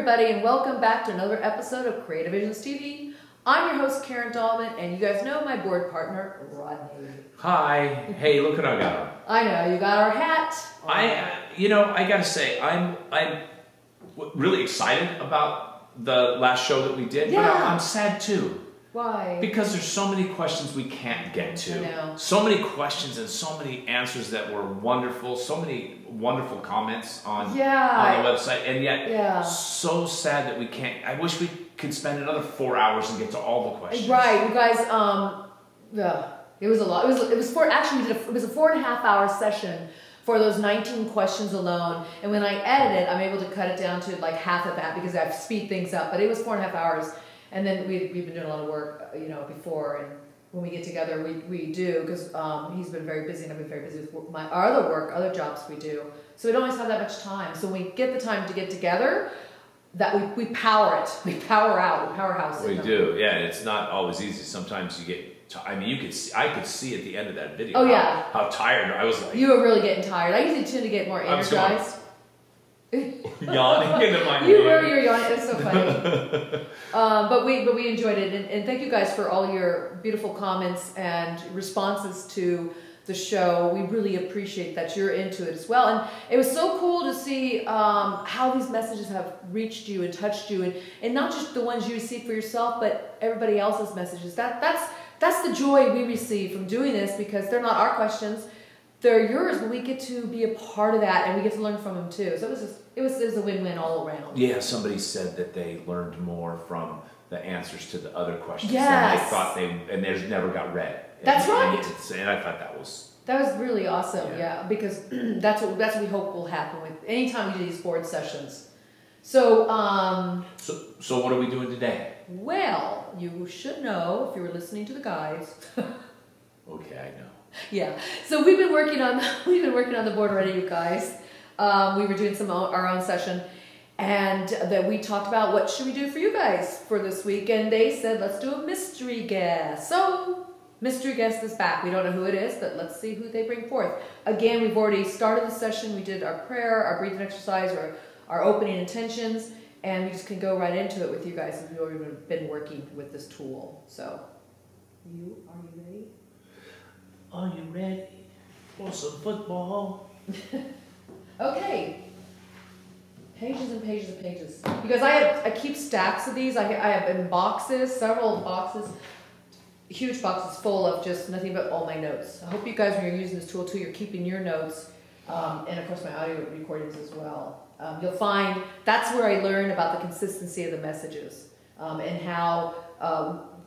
everybody, and welcome back to another episode of Creative Visions TV. I'm your host, Karen Dahlman, and you guys know my board partner, Rodney. Hi. Hey, look what I got on. I know, you got our hat. I gotta say, I'm really excited about the last show that we did, Yeah. but I'm sad too. Why? Because there's so many questions we can't get to. I know. So many questions and so many answers that were wonderful. So many wonderful comments on the website, and yet so sad that we can't. I wish we could spend another 4 hours and get to all the questions. Right, you guys. It was a lot. It was a 4.5 hour session for those 19 questions alone. And when I edit it, I'm able to cut it down to like half of that because I speed things up. But it was 4.5 hours. And then we've been doing a lot of work, before, and when we get together, we do, because he's been very busy, and I've been very busy with our other work, other jobs we do. So we don't always have that much time. So when we get the time to get together, that we power it, we power out, we powerhouse it. We do, yeah. And it's not always easy. Sometimes you get. I mean, I could see at the end of that video. Oh yeah. How tired I was. Like, you were really getting tired. I usually tend to get more energized. Yawning into my You're yawning. It's so funny. but we enjoyed it, and thank you guys for all your beautiful comments and responses to the show. We really appreciate that you're into it as well, and it was so cool to see how these messages have reached you and touched you, and not just the ones you receive for yourself, but everybody else's messages. That's the joy we receive from doing this, because they're not our questions. They're yours, but we get to be a part of that, and we get to learn from them too. So it was a win-win all around. Yeah, somebody said that they learned more from the answers to the other questions than they thought and theirs never got read. That's right. And I thought that was really awesome. Yeah, because that's what we hope will happen with anytime we do these board sessions. So so what are we doing today? Well, you should know if you were listening to the guys. Okay, I know. Yeah, so we've been working on the board already, you guys. We were doing our own session, and that we talked about what should we do for you guys for this week, and they said let's do a mystery guest. So mystery guest is back. We don't know who it is, but let's see who they bring forth. Again, we've already started the session. We did our prayer, our breathing exercise, or our opening intentions, and we just can go right into it with you guys. We've already been working with this tool. So, are you ready? Are you ready for some football? Okay. Pages and pages and pages. Because I keep stacks of these. I have in boxes, several boxes, huge boxes full of just nothing but all my notes. I hope you guys, when you're using this tool too, you're keeping your notes, and of course my audio recordings as well. You'll find that's where I learn about the consistency of the messages, and how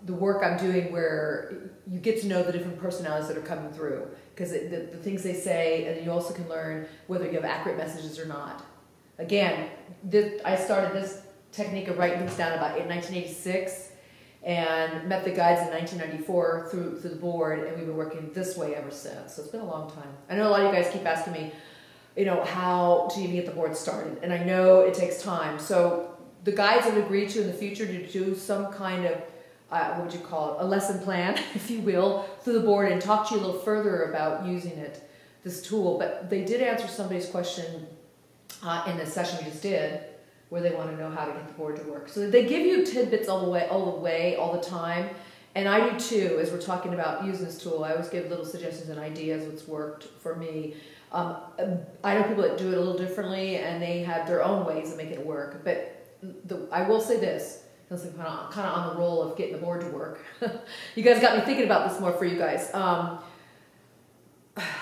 the work I'm doing, where you get to know the different personalities that are coming through, because the things they say, and you also can learn whether you have accurate messages or not. Again, I started this technique of writing things down about in 1986, and met the guides in 1994 through the board, and we've been working this way ever since. So it's been a long time. I know a lot of you guys keep asking me, how to even get the board started, and I know it takes time. So the guides have agreed to in the future to do some kind of what would you call it, a lesson plan, if you will, through the board, and talk to you a little further about using this tool. But they did answer somebody's question in the session we just did, where they want to know how to get the board to work. So they give you tidbits all the time, and I do too. As we're talking about using this tool, I always give little suggestions and ideas what's worked for me. I know people that do it a little differently, and they have their own ways of making it work. But I will say this. Because I'm kind of on the roll of getting the board to work. You guys got me thinking about this more for you guys. I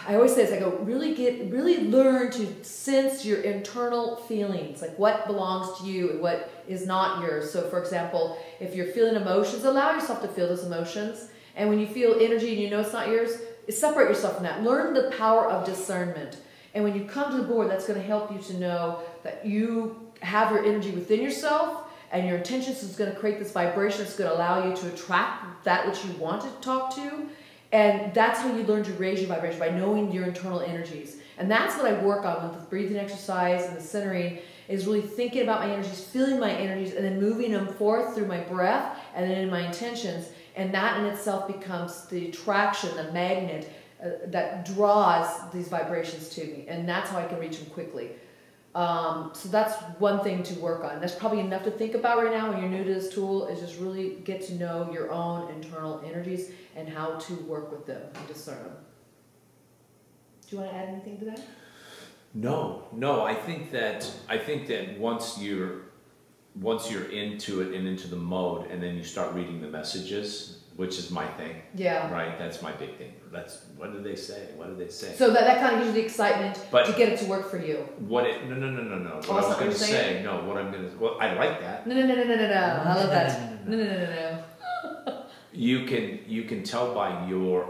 always say this, I go, really learn to sense your internal feelings, like what belongs to you and what is not yours. So for example, if you're feeling emotions, allow yourself to feel those emotions. And when you feel energy and you know it's not yours, separate yourself from that. Learn the power of discernment. And when you come to the board, that's going to help you to know that you have your energy within yourself, and your intentions is going to create this vibration that's going to allow you to attract that which you want to talk to. And that's how you learn to raise your vibration, by knowing your internal energies. And that's what I work on with the breathing exercise and the centering, is really thinking about my energies, feeling my energies, and then moving them forth through my breath and then in my intentions. And that in itself becomes the attraction, the magnet that draws these vibrations to me. And that's how I can reach them quickly. So that's one thing to work on. That's probably enough to think about right now when you're new to this tool, is just really get to know your own internal energies and how to work with them and discern them. Do you want to add anything to that? No. I think that once you're into it and into the mode, and then you start reading the messages, which is my thing. Yeah. Right. That's my big thing. What did they say? What did they say? So that kind of gives you the excitement to get it to work for you. No. What I was going to say. No. What I'm going to. Well, I like that. No. I love that. No. You can tell by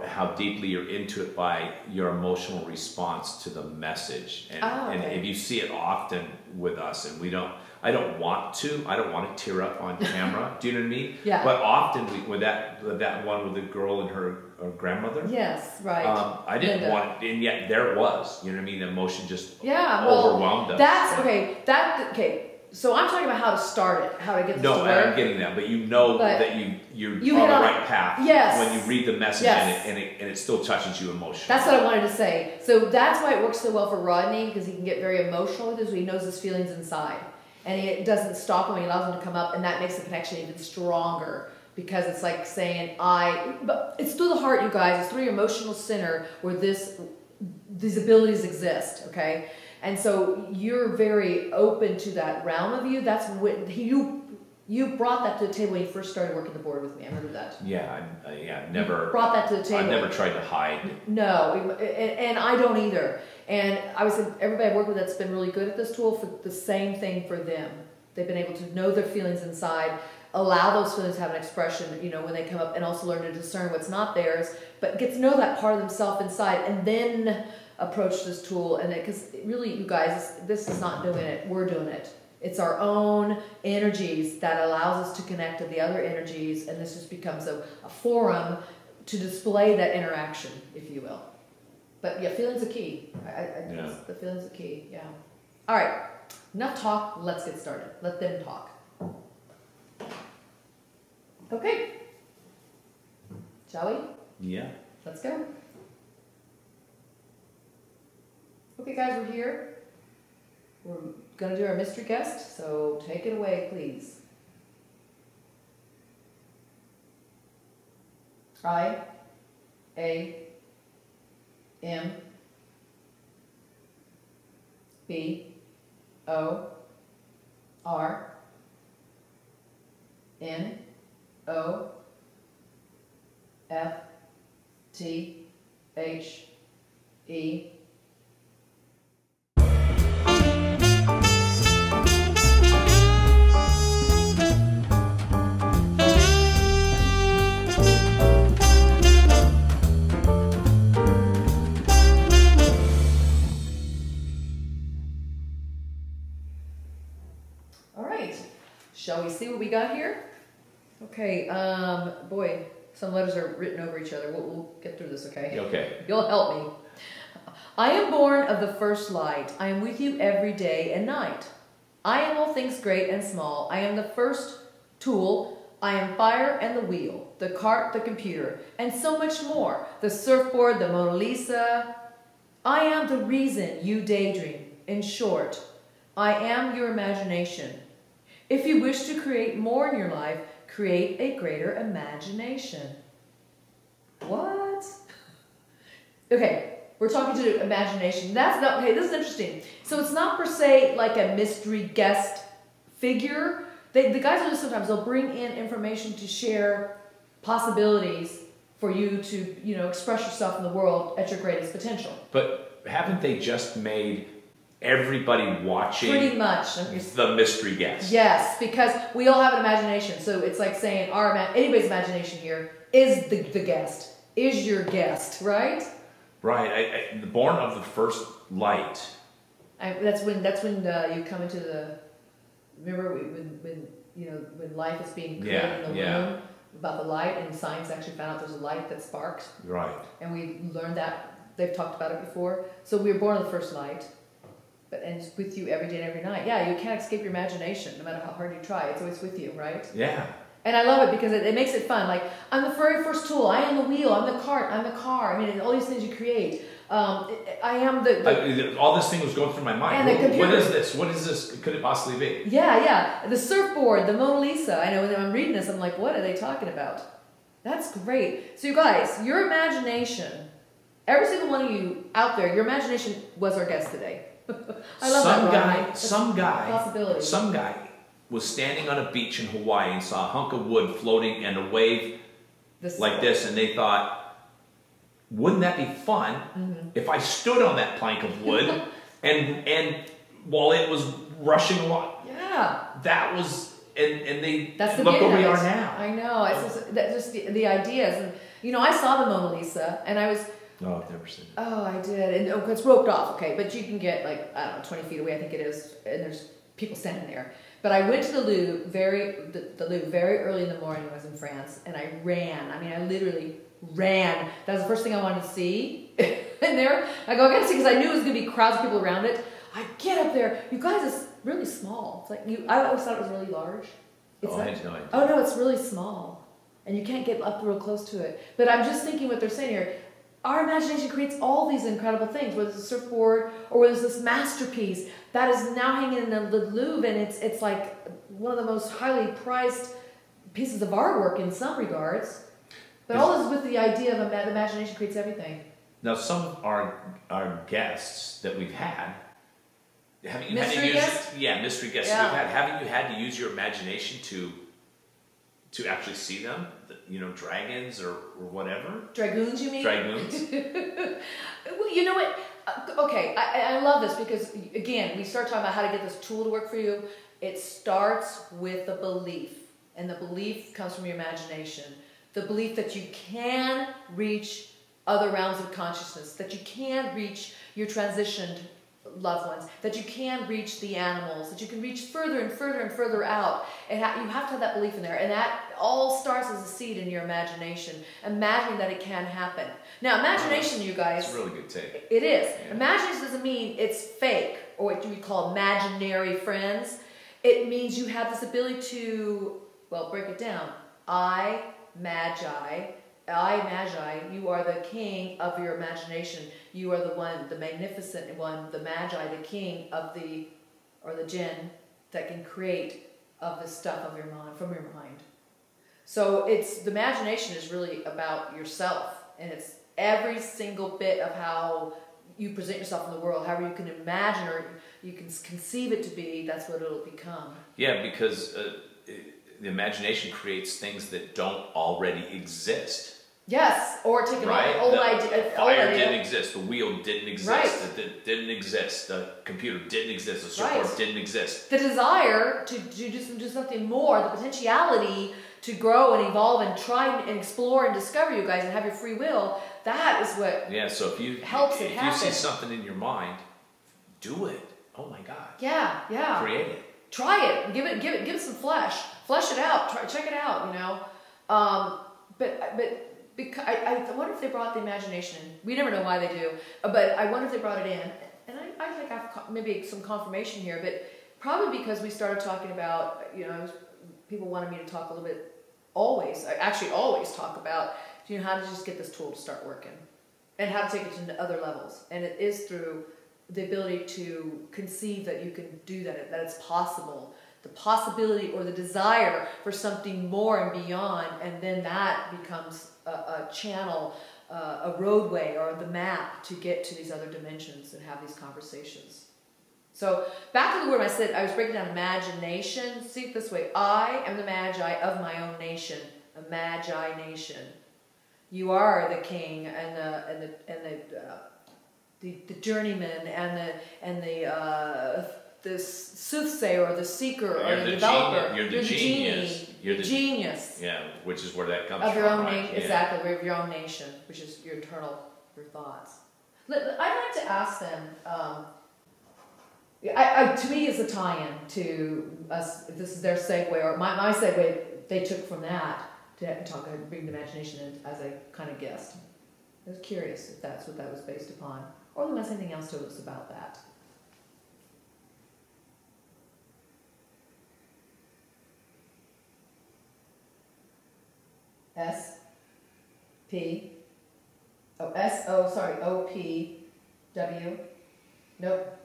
how deeply you're into it by your emotional response to the message, and if you see it often with us, and I don't want to tear up on camera. Do you know what I mean? Yeah. But often with that one with the girl and her grandmother. Yes, right. I didn't want it, and yet there was. You know what I mean? The emotion just overwhelmed us. That's okay. So I'm talking about how to start it, how to get this to work. No, I'm getting that, but you know that you're on the right path. Yes. When you read the message, and it still touches you emotionally. That's what I wanted to say. So that's why it works so well for Rodney, because he can get very emotional with it, so he knows his feelings inside. And it doesn't stop him, he allows them to come up, and that makes the connection even stronger. Because it's like saying, but it's through the heart, you guys. It's through your emotional center where these abilities exist, okay? And so you're very open to that realm of you. That's what you brought that to the table when you first started working the board with me. I remember that. Yeah, never. You brought that to the table. I've never tried to hide. No, and I don't either. And I was everybody I work with that's been really good at this tool for the same thing for them. They've been able to know their feelings inside, allow those feelings to have an expression, when they come up, and also learn to discern what's not theirs, but get to know that part of themselves inside, and then approach this tool. And because really, you guys, this is not doing it, we're doing it. It's our own energies that allows us to connect to the other energies, and this just becomes a forum to display that interaction, if you will. But yeah, feelings are key. The feelings are key, yeah. All right, enough talk, let's get started. Let them talk. Okay. Shall we? Yeah. Let's go. Okay, guys, we're here. We're going to do our mystery guest, so take it away, please. I, A, M, B, O, R, N, O, F, T, H, E, shall we see what we got here? Okay, boy, some letters are written over each other. We'll get through this, okay? Okay. You'll help me. I am born of the first light. I am with you every day and night. I am all things great and small. I am the first tool. I am fire and the wheel, the cart, the computer, and so much more. The surfboard, the Mona Lisa. I am the reason you daydream. In short, I am your imagination. If you wish to create more in your life, create a greater imagination. What? Okay, we're talking to imagination. That's not, okay, this is interesting. So it's not per se like a mystery guest figure. The guys do this sometimes. They'll bring in information to share possibilities for you to, express yourself in the world at your greatest potential. But haven't they just made everybody watching pretty much the mystery guest? Yes, because we all have an imagination. So it's like saying anybody's imagination here is the guest, is your guest, right? Right. The born of the first light. That's when you come into the. Remember when life is being created in the womb, about the light, and science actually found out there's a light that sparks. Right. And we learned that they've talked about it before. So we were born of the first light. And it's with you every day and every night. Yeah, you can't escape your imagination, no matter how hard you try. It's always with you, right? Yeah. And I love it because it makes it fun. Like, I'm the very first tool. I am the wheel. I'm the cart. I'm the car. I mean, all these things you create. I am all this thing was going through my mind. What is this? What is this? Could it possibly be? Yeah. The surfboard, the Mona Lisa. I know when I'm reading this, I'm like, what are they talking about? That's great. So you guys, your imagination, every single one of you out there, your imagination was our guest today. I love that. Some guy was standing on a beach in Hawaii and saw a hunk of wood floating and a wave like this, and they thought, wouldn't that be fun if I stood on that plank of wood and while it was rushing along? Yeah. That was, and they that's the look where we are now. I know. It's just the ideas. And, you know, I saw the Mona Lisa, and I was... Oh, I've never seen it. Oh, I did. And it's roped off, okay. But you can get, like, I don't know, 20 feet away, I think it is. And there's people standing there. But I went to the Louvre very early in the morning when I was in France, and I ran. I mean, I literally ran. That was the first thing I wanted to see in there. I go, I gotta see, because I knew it was going to be crowds of people around it. I get up there. You guys, it's really small. It's like, I always thought it was really large. I had no idea. Oh, no, it's really small. And you can't get up real close to it. But I'm just thinking what they're saying here. Our imagination creates all these incredible things, whether it's a surfboard or whether it's this masterpiece that is now hanging in the Louvre, and it's like one of the most highly prized pieces of artwork in some regards. But all this with the idea of the imagination creates everything. Now, some of our guests that we've had, haven't you mystery had to guests? Mystery guests that we've had, haven't you had to use your imagination to actually see them? You know, dragons or whatever? Dragoons, you mean? Dragoons. Well, you know what? Okay, I love this because, again, we start talking about how to get this tool to work for you. It starts with a belief, and the belief comes from your imagination. The belief that you can reach other realms of consciousness, that you can reach your transitioned loved ones, that you can reach the animals, that you can reach further and further and further out. And you have to have that belief in there. And that all starts as a seed in your imagination, imagining that it can happen. Now, imagination, you guys... It's a really good take. It is. Yeah. Imagination doesn't mean it's fake, or what we call imaginary friends. It means you have this ability to, well, break it down. I, Magi, you are the king of your imagination. You are the one, the magnificent one, the Magi, the king of the jinn that can create of the stuff of your mind, from your mind. So the imagination is really about yourself, and it's every single bit of how you present yourself in the world, however you can imagine or you can conceive it to be, that's what it'll become. Yeah, because the imagination creates things that don't already exist. Yes, or take an old idea. Fire didn't exist. The wheel didn't exist. Right. It didn't exist. The computer didn't exist. The surfboard didn't exist. The desire to do something more, the potentiality to grow and evolve and try and explore and discover, you guys, and have your free will, that is what so if you see something in your mind, do it. Oh my God. Yeah. Create it. Try it. Give it some flesh. Flesh it out. Check it out. You know. Because I wonder if they brought the imagination in. We never know why they do, but I wonder if they brought it in. And I think I have maybe some confirmation here, but probably because we started talking about, you know, people wanted me to talk a little bit, always talk about, you know, how to just get this tool to start working and how to take it to other levels. And it is through the ability to conceive that you can do that it's possible. The possibility or the desire for something more and beyond, and then that becomes a channel, a roadway, or the map to get to these other dimensions and have these conversations. So back to the word I said, I was breaking down imagination. See it this way: I am the Magi of my own nation, a Magi nation. You are the king and the journeyman and the soothsayer or the seeker or the developer. You're the genius. You're the genius. Yeah, which is where that comes of from. Your own nation, exactly, of your own nation, which is your your thoughts. I'd like to ask them. To me, it's a tie-in to us. If this is their segue or my segue, they took from that to talk and bring the imagination in as a kind of guest. I was curious if that's what that was based upon, or unless anything else told us about that. S P Oh, S-O, sorry, O-P-W. Nope.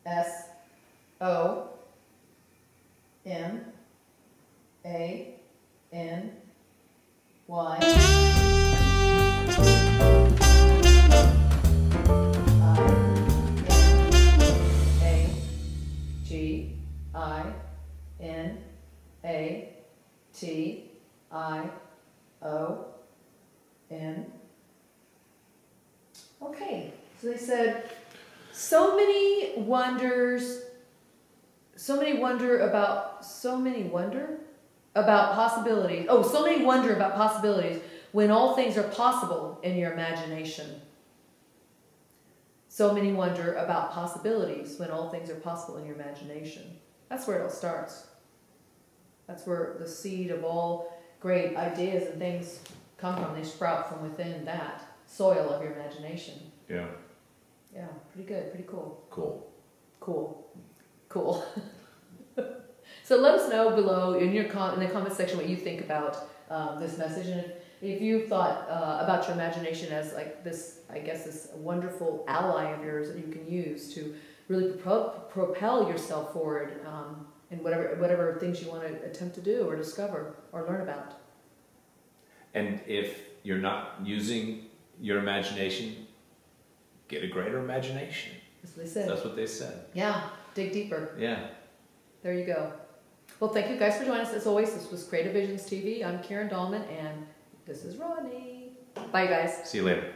S-O-M-A-N-A-G-I-N-A-T-I-O-N. Okay, so they said, so many wonder about possibilities. Oh, so many wonder about possibilities when all things are possible in your imagination. So many wonder about possibilities when all things are possible in your imagination. That's where it all starts. That's where the seed of all great ideas and things come from. They sprout from within that soil of your imagination. Yeah. Yeah, pretty good, pretty cool. Cool. Cool. Cool. So let us know below in the comment section what you think about this message, and if you thought about your imagination as like this, I guess, this wonderful ally of yours that you can use to really propel yourself forward in whatever things you want to attempt to do or discover or learn about. And if you're not using your imagination, get a greater imagination. That's what they said. That's what they said. Yeah, dig deeper. Yeah. There you go. Well, thank you guys for joining us. As always, this was Creative Visions TV. I'm Karen Dahlman, and this is Rodney. Bye, guys. See you later.